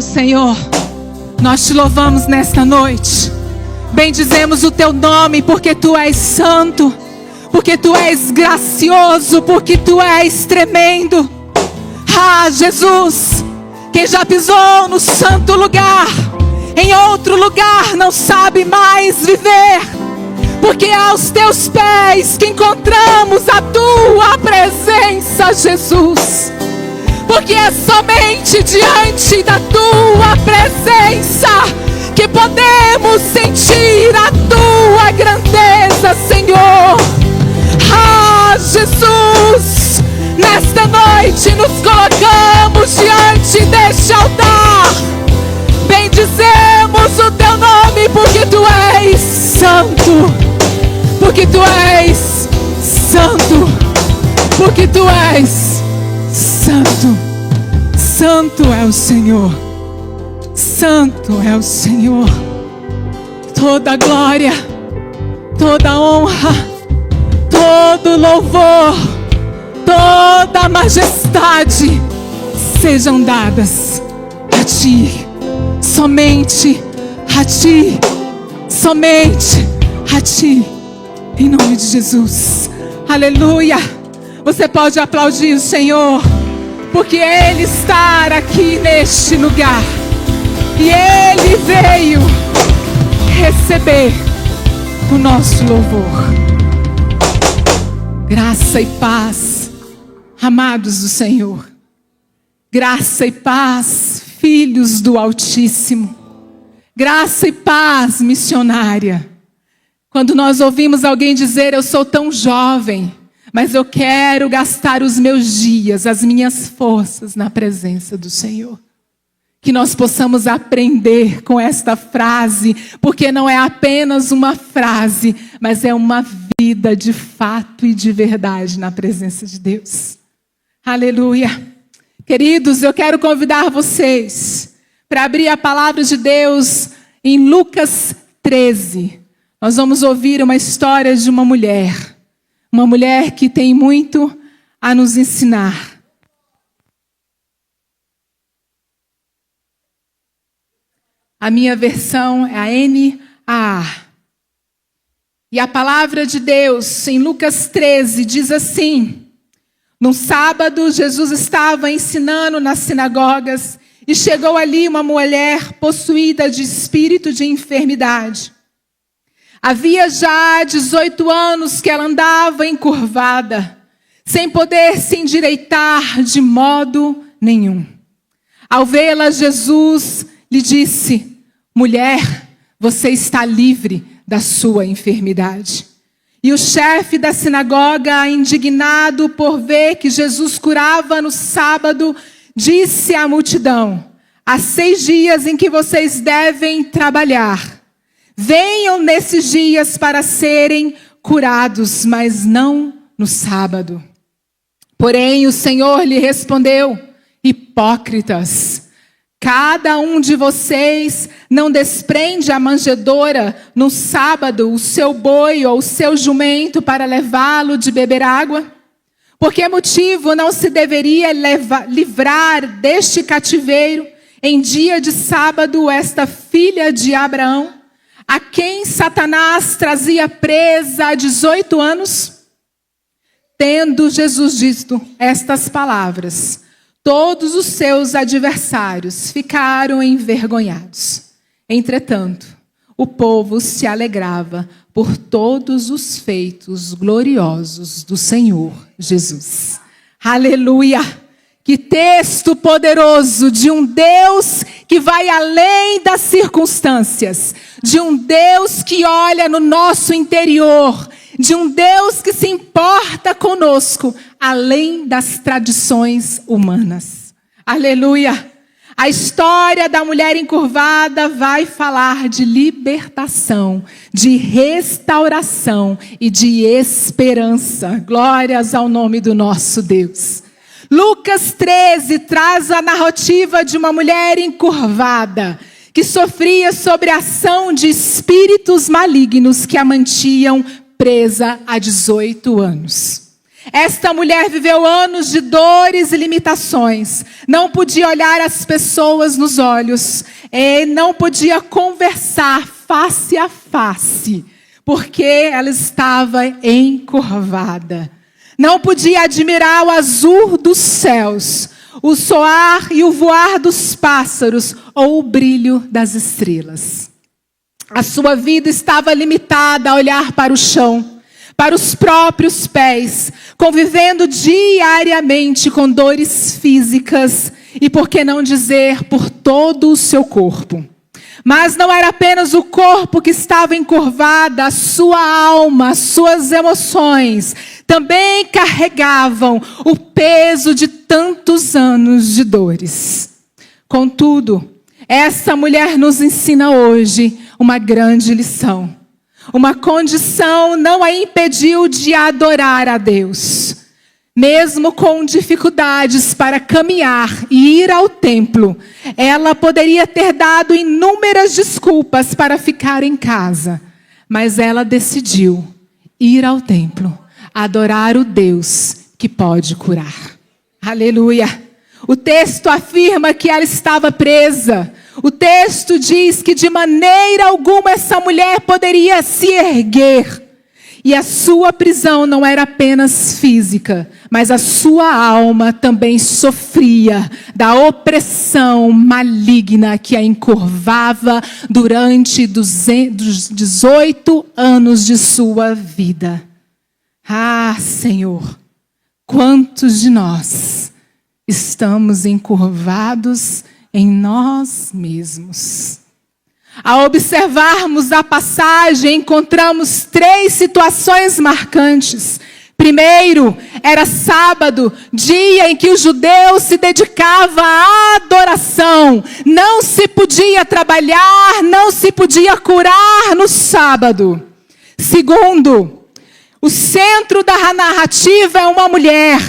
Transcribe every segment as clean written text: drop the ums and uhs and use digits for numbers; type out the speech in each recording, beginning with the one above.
Senhor, nós te louvamos nesta noite, bendizemos o teu nome, porque tu és santo, porque tu és gracioso, porque tu és tremendo. Ah, Jesus, quem já pisou no santo lugar, em outro lugar não sabe mais viver, porque é aos teus pés que encontramos a tua presença, Jesus. Porque é somente diante da tua presença que podemos sentir a tua grandeza, Senhor. Ah, Jesus, nesta noite nos colocamos diante deste altar. Bendizemos o teu nome, porque tu és santo. Porque tu és santo. Porque tu és santo. Santo é o Senhor. Santo é o Senhor. Toda glória, toda honra, todo louvor, toda majestade sejam dadas a ti. Somente a ti. Somente a ti. Em nome de Jesus. Aleluia. Você pode aplaudir o Senhor, porque Ele está aqui neste lugar. E Ele veio receber o nosso louvor. Graça e paz, amados do Senhor. Graça e paz, filhos do Altíssimo. Graça e paz, missionária. Quando nós ouvimos alguém dizer: eu sou tão jovem, mas eu quero gastar os meus dias, as minhas forças na presença do Senhor. Que nós possamos aprender com esta frase, porque não é apenas uma frase, mas é uma vida de fato e de verdade na presença de Deus. Aleluia. Queridos, eu quero convidar vocês para abrir a palavra de Deus em Lucas 13. Nós vamos ouvir uma história de uma mulher que tem muito a nos ensinar. A minha versão é a NAA. E a palavra de Deus em Lucas 13 diz assim: num sábado, Jesus estava ensinando nas sinagogas e chegou ali uma mulher possuída de espírito de enfermidade. Havia já 18 anos que ela andava encurvada, sem poder se endireitar de modo nenhum. Ao vê-la, Jesus lhe disse: mulher, você está livre da sua enfermidade. E o chefe da sinagoga, indignado por ver que Jesus curava no sábado, disse à multidão: há 6 dias em que vocês devem trabalhar. Venham nesses dias para serem curados, mas não no sábado. Porém, o Senhor lhe respondeu: hipócritas, cada um de vocês não desprende a manjedoura no sábado o seu boi ou o seu jumento para levá-lo de beber água? Por que motivo não se deveria livrar deste cativeiro em dia de sábado esta filha de Abraão, a quem Satanás trazia presa há 18 anos? Tendo Jesus dito estas palavras, todos os seus adversários ficaram envergonhados. Entretanto, o povo se alegrava por todos os feitos gloriosos do Senhor Jesus. Aleluia! Que texto poderoso de um Deus que vai além das circunstâncias, de um Deus que olha no nosso interior, de um Deus que se importa conosco, além das tradições humanas. Aleluia! A história da mulher encurvada vai falar de libertação, de restauração e de esperança. Glórias ao nome do nosso Deus. Lucas 13 traz a narrativa de uma mulher encurvada, que sofria sobre a ação de espíritos malignos que a mantinham presa há 18 anos. Esta mulher viveu anos de dores e limitações. Não podia olhar as pessoas nos olhos. E não podia conversar face a face, porque ela estava encurvada. Não podia admirar o azul dos céus, o soar e o voar dos pássaros ou o brilho das estrelas. A sua vida estava limitada a olhar para o chão, para os próprios pés, convivendo diariamente com dores físicas e, por que não dizer, por todo o seu corpo. Mas não era apenas o corpo que estava encurvado, a sua alma, as suas emoções também carregavam o peso de tantos anos de dores. Contudo, essa mulher nos ensina hoje uma grande lição. Uma condição não a impediu de adorar a Deus. Mesmo com dificuldades para caminhar e ir ao templo, ela poderia ter dado inúmeras desculpas para ficar em casa. Mas ela decidiu ir ao templo, adorar o Deus que pode curar. Aleluia! O texto afirma que ela estava presa. O texto diz que de maneira alguma essa mulher poderia se erguer. E a sua prisão não era apenas física, mas a sua alma também sofria da opressão maligna que a encurvava durante os 18 anos de sua vida. Ah, Senhor, quantos de nós estamos encurvados em nós mesmos? Ao observarmos a passagem, encontramos 3 situações marcantes. Primeiro, era sábado, dia em que o judeu se dedicava à adoração. Não se podia trabalhar, não se podia curar no sábado. Segundo, o centro da narrativa é uma mulher.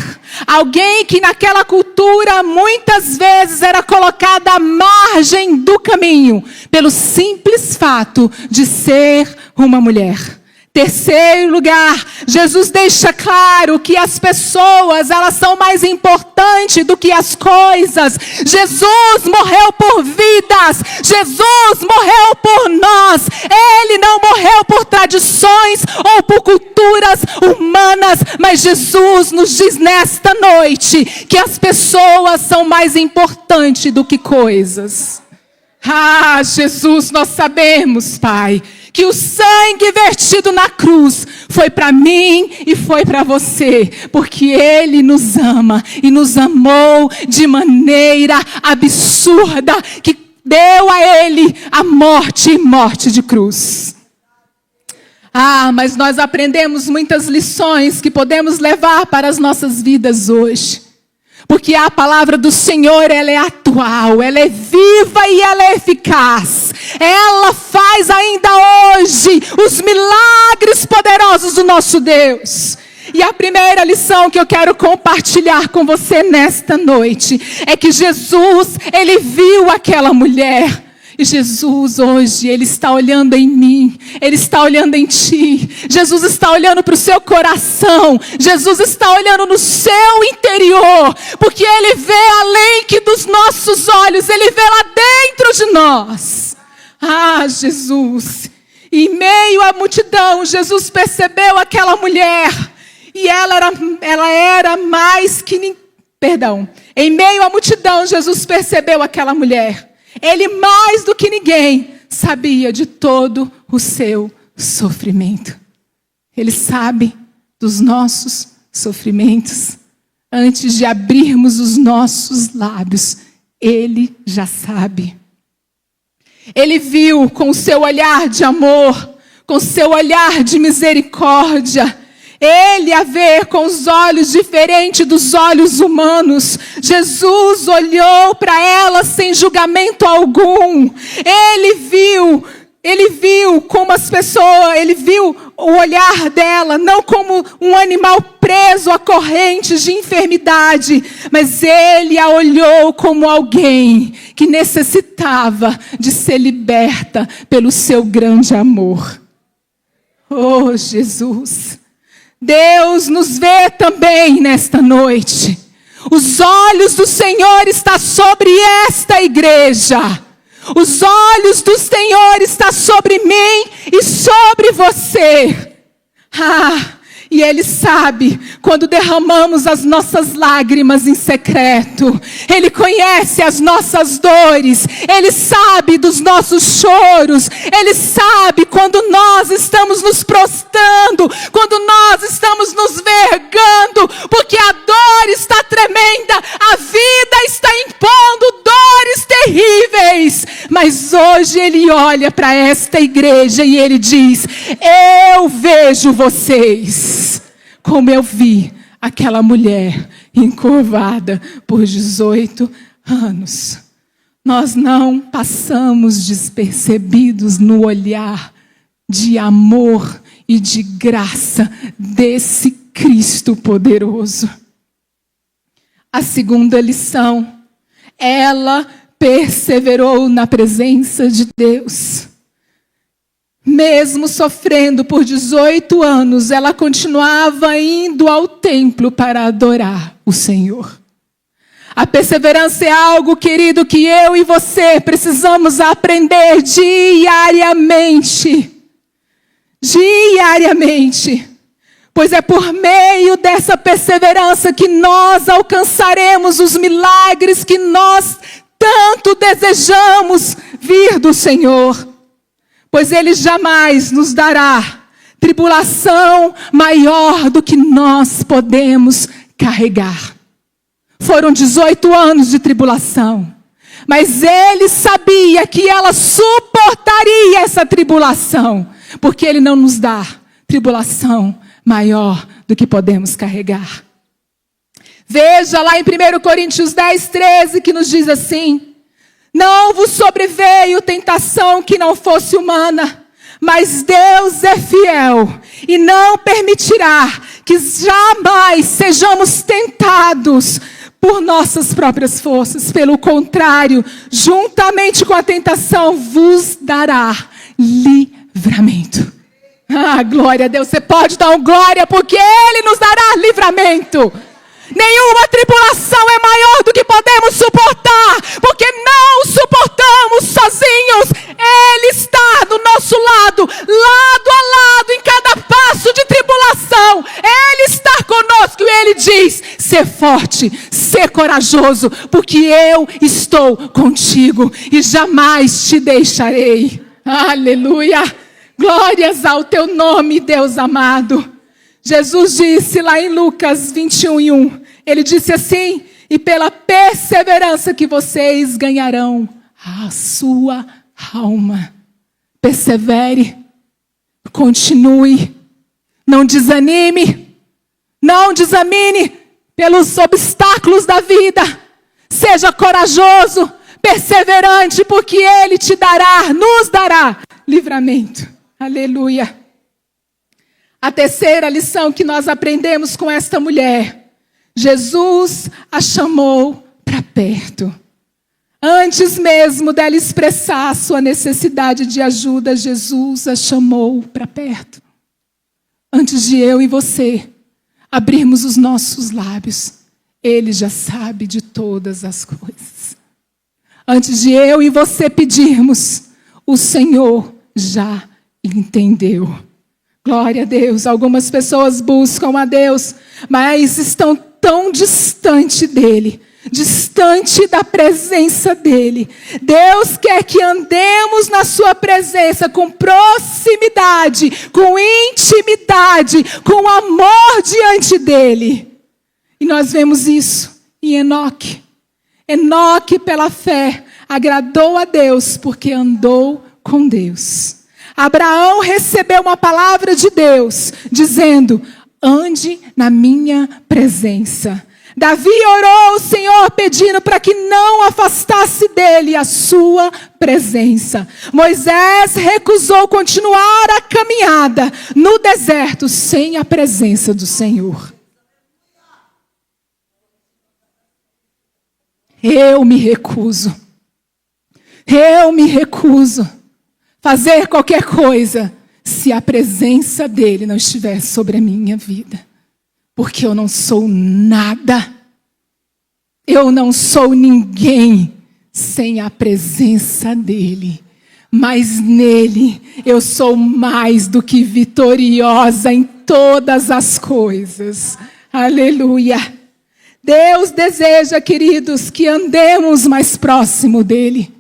Alguém que naquela cultura muitas vezes era colocada à margem do caminho, pelo simples fato de ser uma mulher. Terceiro lugar, Jesus deixa claro que as pessoas, elas são mais importantes do que as coisas. Jesus morreu por vidas. Jesus morreu por nós. Ele não morreu por tradições ou por culturas humanas, mas Jesus nos diz nesta noite que as pessoas são mais importantes do que coisas. Ah, Jesus, nós sabemos, Pai, que o sangue vertido na cruz foi para mim e foi para você, porque Ele nos ama e nos amou de maneira absurda, que deu a Ele a morte e morte de cruz. Ah, mas nós aprendemos muitas lições que podemos levar para as nossas vidas hoje. Porque a palavra do Senhor, ela é atual, ela é viva e ela é eficaz. Ela faz ainda hoje os milagres poderosos do nosso Deus. E a primeira lição que eu quero compartilhar com você nesta noite é que Jesus, Ele viu aquela mulher. E Jesus hoje, Ele está olhando em mim, Ele está olhando em ti. Jesus está olhando para o seu coração. Jesus está olhando no seu interior. Porque Ele vê além que dos nossos olhos, Ele vê lá dentro de nós. Ah, Jesus. Em meio à multidão, Jesus percebeu aquela mulher. E ela era mais que... Em meio à multidão, Jesus percebeu aquela mulher. Ele, mais do que ninguém, sabia de todo o seu sofrimento. Ele sabe dos nossos sofrimentos. Antes de abrirmos os nossos lábios, Ele já sabe. Ele viu com o seu olhar de amor, com o seu olhar de misericórdia. Ele a ver com os olhos diferentes dos olhos humanos. Jesus olhou para ela sem julgamento algum. Ele viu como as pessoas, ele viu o olhar dela, não como um animal preso a correntes de enfermidade, mas ele a olhou como alguém que necessitava de ser liberta pelo seu grande amor. Oh, Jesus! Deus nos vê também nesta noite. Os olhos do Senhor estão sobre esta igreja. Os olhos do Senhor estão sobre mim e sobre você. E Ele sabe quando derramamos as nossas lágrimas em secreto. Ele conhece as nossas dores. Ele sabe dos nossos choros. Ele sabe quando nós estamos nos prostrando, quando nós estamos nos vergando, porque a dor está tremenda, a vida está impondo dores terríveis. Mas hoje Ele olha para esta igreja e Ele diz: eu vejo vocês como eu vi aquela mulher encurvada por 18 anos. Nós não passamos despercebidos no olhar de amor e de graça desse Cristo poderoso. A segunda lição: ela perseverou na presença de Deus. Mesmo sofrendo por 18 anos, ela continuava indo ao templo para adorar o Senhor. A perseverança é algo, querido, que eu e você precisamos aprender diariamente. Diariamente. Pois é por meio dessa perseverança que nós alcançaremos os milagres que nós tanto desejamos vir do Senhor. Pois Ele jamais nos dará tribulação maior do que nós podemos carregar. Foram 18 anos de tribulação, mas Ele sabia que ela suportaria essa tribulação, porque Ele não nos dá tribulação maior do que podemos carregar. Veja lá em 1 Coríntios 10, 13, que nos diz assim: não vos sobreveio tentação que não fosse humana, mas Deus é fiel e não permitirá que jamais sejamos tentados por nossas próprias forças. Pelo contrário, juntamente com a tentação, vos dará livramento. Glória a Deus. Você pode dar um glória, porque Ele nos dará livramento. Nenhuma tribulação é maior do que podemos suportar, porque não suportamos sozinhos. Ele está do nosso lado, lado a lado, em cada passo de tribulação. Ele está conosco e Ele diz: ser forte, ser corajoso, porque eu estou contigo e jamais te deixarei. Aleluia! Glórias ao teu nome, Deus amado. Jesus disse lá em Lucas 21:1, Ele disse assim: e pela perseverança que vocês ganharão a sua alma. Persevere, continue, não desanime, não desamine pelos obstáculos da vida. Seja corajoso, perseverante, porque Ele te dará, nos dará livramento. Aleluia. A terceira lição que nós aprendemos com esta mulher: Jesus a chamou para perto. Antes mesmo dela expressar a sua necessidade de ajuda, Jesus a chamou para perto. Antes de eu e você abrirmos os nossos lábios, Ele já sabe de todas as coisas. Antes de eu e você pedirmos, o Senhor já entendeu. Glória a Deus. Algumas pessoas buscam a Deus, mas estão tão distante dEle, distante da presença dEle. Deus quer que andemos na sua presença com proximidade, com intimidade, com amor diante dEle. E nós vemos isso em Enoque. Enoque, pela fé, agradou a Deus porque andou com Deus. Abraão recebeu uma palavra de Deus, dizendo: ande na minha presença. Davi orou ao Senhor pedindo para que não afastasse dele a sua presença. Moisés recusou continuar a caminhada no deserto sem a presença do Senhor. Eu me recuso fazer qualquer coisa se a presença dele não estiver sobre a minha vida. Porque eu não sou nada. Eu não sou ninguém sem a presença dele. Mas nele eu sou mais do que vitoriosa em todas as coisas. Aleluia. Deus deseja, queridos, que andemos mais próximo dele.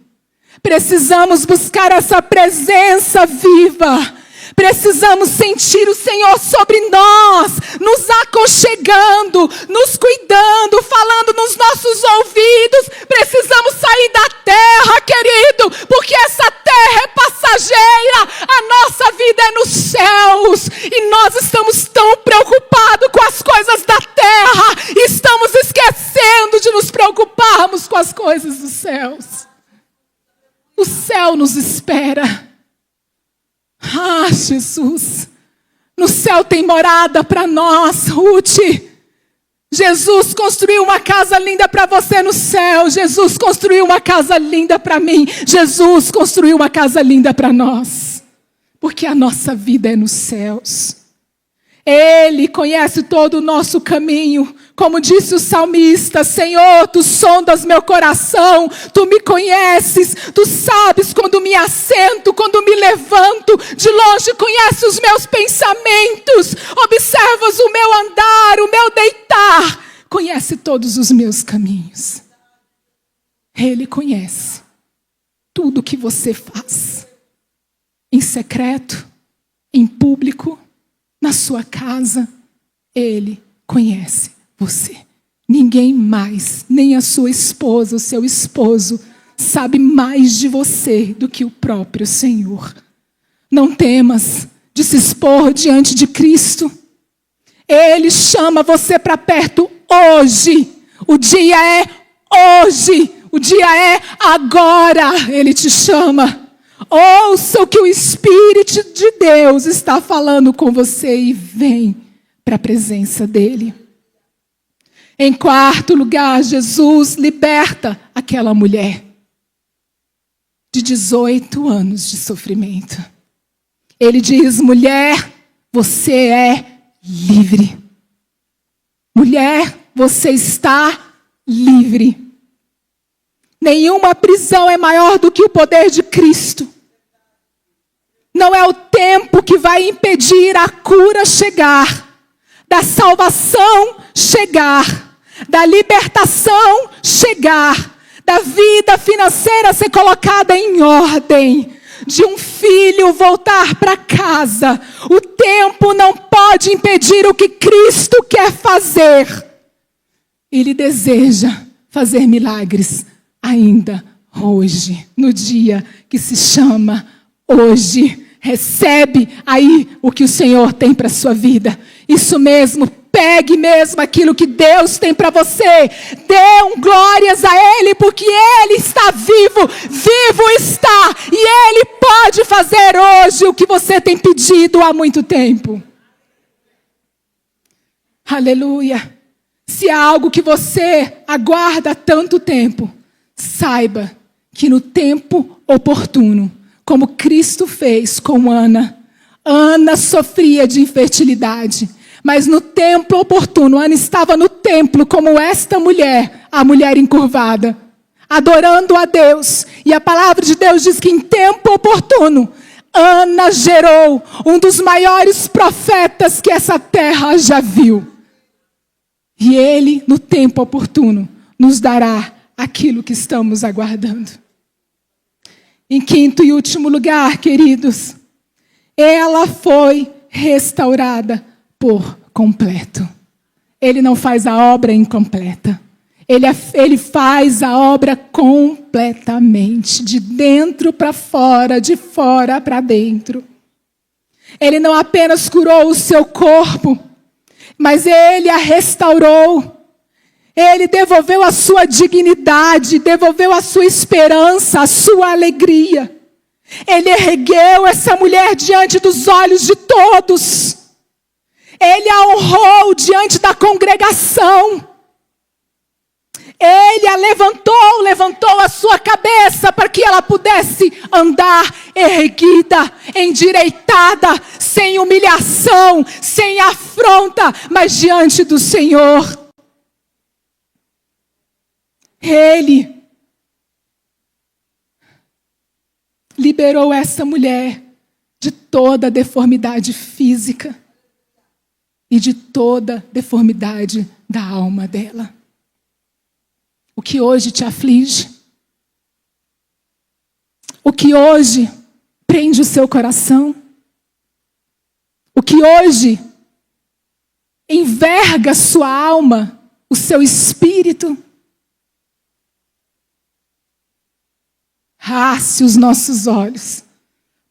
Precisamos buscar essa presença viva. Precisamos sentir o Senhor sobre nós, nos aconchegando, nos cuidando, falando nos nossos ouvidos. Precisamos sair da terra, querido, porque essa terra é passageira. A nossa vida é nos céus. E nós estamos tão preocupados com as coisas da terra. E estamos esquecendo de nos preocuparmos com as coisas dos céus. O céu nos espera. Ah, Jesus, no céu tem morada para nós, Ruth. Jesus construiu uma casa linda para você no céu. Jesus construiu uma casa linda para mim. Jesus construiu uma casa linda para nós. Porque a nossa vida é nos céus. Ele conhece todo o nosso caminho. Como disse o salmista: Senhor, tu sondas meu coração, tu me conheces, tu sabes quando me assento, quando me levanto, de longe conhece os meus pensamentos, observas o meu andar, o meu deitar, conhece todos os meus caminhos. Ele conhece tudo que você faz, em secreto, em público, na sua casa. Ele conhece você. Ninguém mais, nem a sua esposa, o seu esposo, sabe mais de você do que o próprio Senhor. Não temas de se expor diante de Cristo. Ele chama você para perto hoje. O dia é hoje. O dia é agora. Ele te chama. Ouça o que o Espírito de Deus está falando com você e vem para a presença dele. Em quarto lugar, Jesus liberta aquela mulher de 18 anos de sofrimento. Ele diz: mulher, você é livre. Mulher, você está livre. Nenhuma prisão é maior do que o poder de Cristo. Não é o tempo que vai impedir a cura chegar, da salvação chegar, da libertação chegar, da vida financeira ser colocada em ordem, de um filho voltar para casa. O tempo não pode impedir o que Cristo quer fazer. Ele deseja fazer milagres ainda hoje, no dia que se chama hoje. Recebe aí o que o Senhor tem para a sua vida. Isso mesmo. Pegue mesmo aquilo que Deus tem para você. Dê glórias a Ele, porque Ele está vivo. Vivo está. E Ele pode fazer hoje o que você tem pedido há muito tempo. Aleluia. Se há algo que você aguarda há tanto tempo, saiba que no tempo oportuno, como Cristo fez com Ana. Ana sofria de infertilidade. Mas no tempo oportuno, Ana estava no templo como esta mulher, a mulher encurvada, adorando a Deus. E a palavra de Deus diz que em tempo oportuno, Ana gerou um dos maiores profetas que essa terra já viu. E Ele, no tempo oportuno, nos dará aquilo que estamos aguardando. Em quinto e último lugar, queridos, ela foi restaurada por completo. Ele não faz a obra incompleta. Ele faz a obra completamente, de dentro para fora, de fora para dentro. Ele não apenas curou o seu corpo, mas Ele a restaurou. Ele devolveu a sua dignidade, devolveu a sua esperança, a sua alegria. Ele ergueu essa mulher diante dos olhos de todos. Ele a honrou diante da congregação. Ele a levantou a sua cabeça para que ela pudesse andar erguida, endireitada, sem humilhação, sem afronta, mas diante do Senhor. Ele liberou essa mulher de toda a deformidade física e de toda a deformidade da alma dela. O que hoje te aflige? O que hoje prende o seu coração? O que hoje enverga a sua alma, o seu espírito? Ah, se os nossos olhos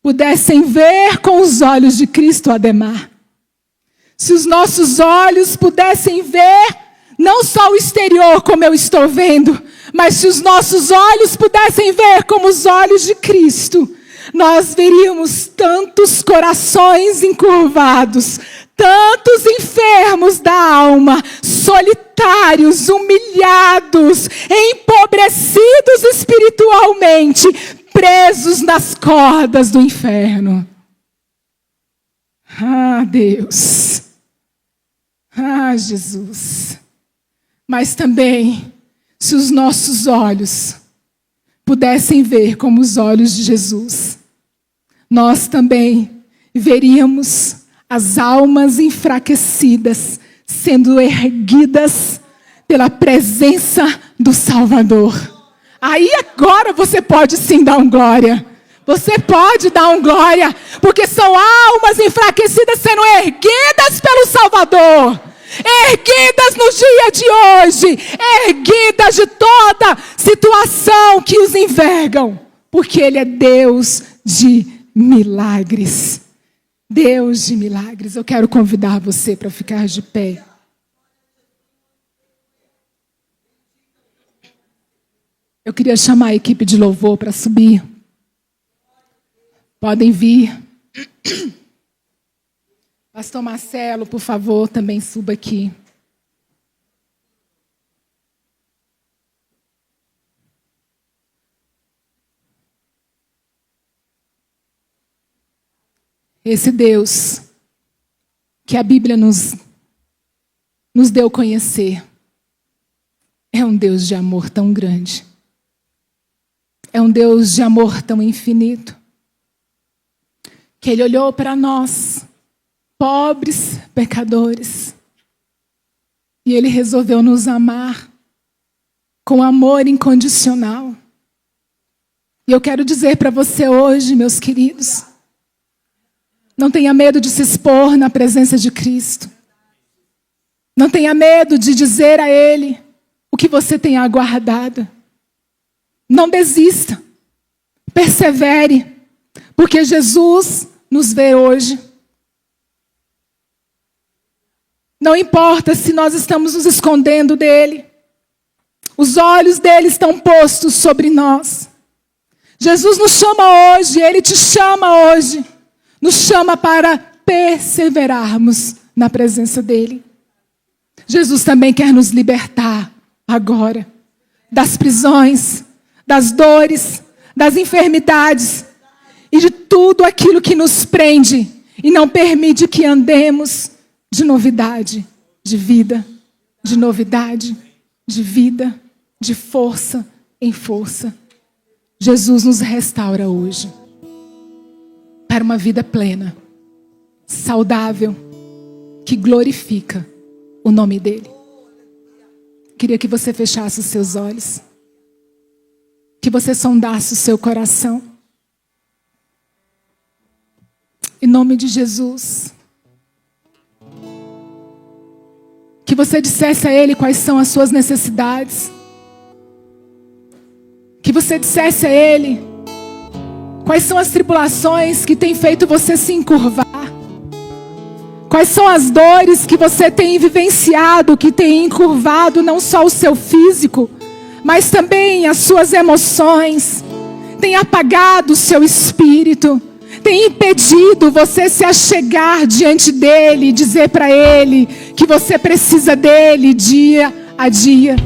pudessem ver com os olhos de Cristo Ademar. Se os nossos olhos pudessem ver não só o exterior como eu estou vendo, mas se os nossos olhos pudessem ver como os olhos de Cristo, nós veríamos tantos corações encurvados, tantos enfermos da alma, solitários, humilhados, empobrecidos espiritualmente, presos nas cordas do inferno. Ah, Deus. Ah, Jesus. Mas também, se os nossos olhos pudessem ver como os olhos de Jesus, nós também veríamos as almas enfraquecidas sendo erguidas pela presença do Salvador. Aí agora você pode sim dar um glória. Você pode dar um glória, porque são almas enfraquecidas sendo erguidas pelo Salvador. Erguidas no dia de hoje, erguidas de toda situação que os envergam, porque Ele é Deus de milagres. Deus de milagres. Eu quero convidar você para ficar de pé. Eu queria chamar a equipe de louvor para subir. Podem vir. Pastor Marcelo, por favor, também suba aqui. Esse Deus que a Bíblia nos deu a conhecer é um Deus de amor tão grande. É um Deus de amor tão infinito. Que Ele olhou para nós, pobres pecadores, e Ele resolveu nos amar com amor incondicional. E eu quero dizer para você hoje, meus queridos, não tenha medo de se expor na presença de Cristo. Não tenha medo de dizer a Ele o que você tem aguardado. Não desista. Persevere. Porque Jesus nos vê hoje. Não importa se nós estamos nos escondendo dEle. Os olhos dEle estão postos sobre nós. Jesus nos chama hoje, Ele te chama hoje. Nos chama para perseverarmos na presença dEle. Jesus também quer nos libertar agora das prisões, das dores, das enfermidades e de tudo aquilo que nos prende e não permite que andemos de novidade, de vida, de novidade, de vida, de força em força. Jesus nos restaura hoje para uma vida plena, saudável, que glorifica o nome dEle. Queria que você fechasse os seus olhos, que você sondasse o seu coração. Em nome de Jesus. Que você dissesse a Ele quais são as suas necessidades. Que você dissesse a Ele quais são as tribulações que têm feito você se encurvar. Quais são as dores que você tem vivenciado, que tem encurvado não só o seu físico, mas também as suas emoções. Tem apagado o seu espírito. Tem impedido você se achegar diante dEle, dizer para Ele que você precisa dEle dia a dia.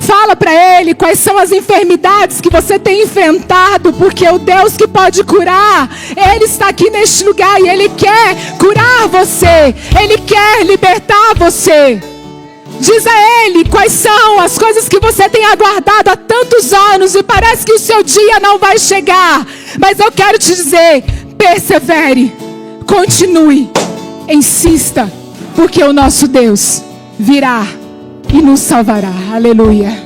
Fala para Ele quais são as enfermidades que você tem enfrentado, porque o Deus que pode curar, Ele está aqui neste lugar e Ele quer curar você, Ele quer libertar você. Diz a Ele quais são as coisas que você tem aguardado há tantos anos e parece que o seu dia não vai chegar. Mas eu quero te dizer, persevere, continue, insista, porque o nosso Deus virá e nos salvará. Aleluia.